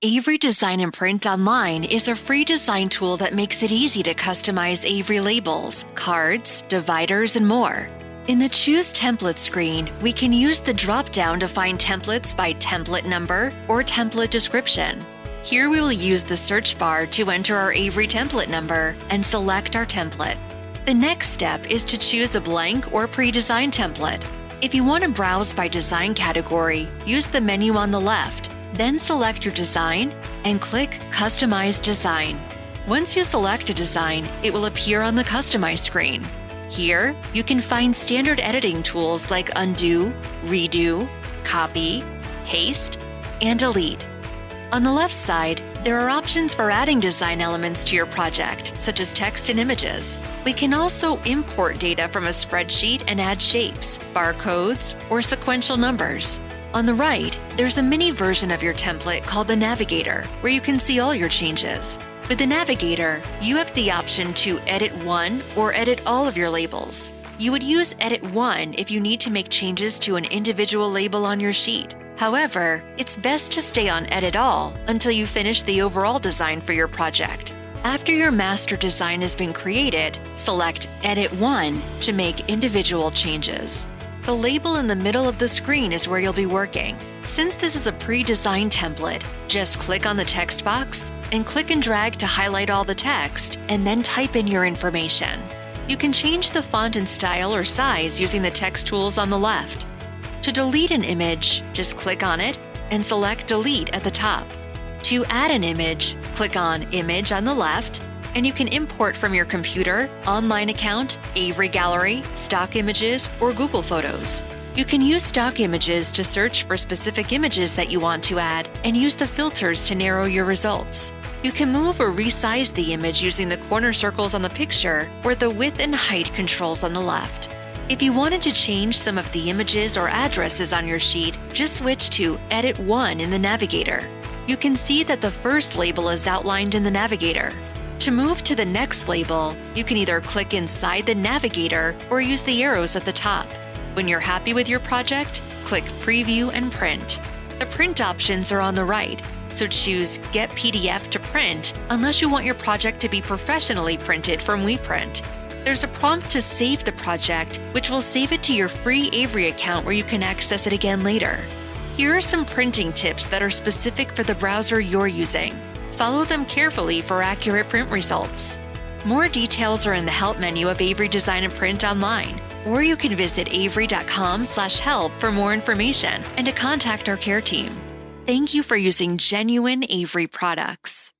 Avery Design Print Online is a free design tool that makes it easy to customize Avery labels, cards, dividers, and more. In the Choose Template screen, we can use the drop-down to find templates by template number or template description. Here we will use the search bar to enter our Avery template number and select our template. The next step is to choose a blank or pre-designed template. If you want to browse by design category, use the menu on the left. Then select your design and click Customize Design. Once you select a design, it will appear on the Customize screen. Here, you can find standard editing tools like undo, redo, copy, paste, and delete. On the left side, there are options for adding design elements to your project, such as text and images. We can also import data from a spreadsheet and add shapes, barcodes, or sequential numbers. On the right, there's a mini version of your template called the Navigator, where you can see all your changes. With the Navigator, you have the option to edit one or edit all of your labels. You would use Edit One if you need to make changes to an individual label on your sheet. However, it's best to stay on Edit All until you finish the overall design for your project. After your master design has been created, select Edit One to make individual changes. The label in the middle of the screen is where you'll be working. Since this is a pre-designed template, just click on the text box and click and drag to highlight all the text and then type in your information. You can change the font and style or size using the text tools on the left. To delete an image, just click on it and select Delete at the top. To add an image, click on Image on the left, and you can import from your computer, online account, Avery Gallery, stock images, or Google Photos. You can use stock images to search for specific images that you want to add and use the filters to narrow your results. You can move or resize the image using the corner circles on the picture or the width and height controls on the left. If you wanted to change some of the images or addresses on your sheet, just switch to Edit One in the Navigator. You can see that the first label is outlined in the Navigator. To move to the next label, you can either click inside the Navigator or use the arrows at the top. When you're happy with your project, click Preview and Print. The print options are on the right, so choose Get PDF to print unless you want your project to be professionally printed from WePrint. There's a prompt to save the project, which will save it to your free Avery account where you can access it again later. Here are some printing tips that are specific for the browser you're using. Follow them carefully for accurate print results. More details are in the Help menu of Avery Design Print Online, or you can visit avery.com/help for more information and to contact our care team. Thank you for using genuine Avery products.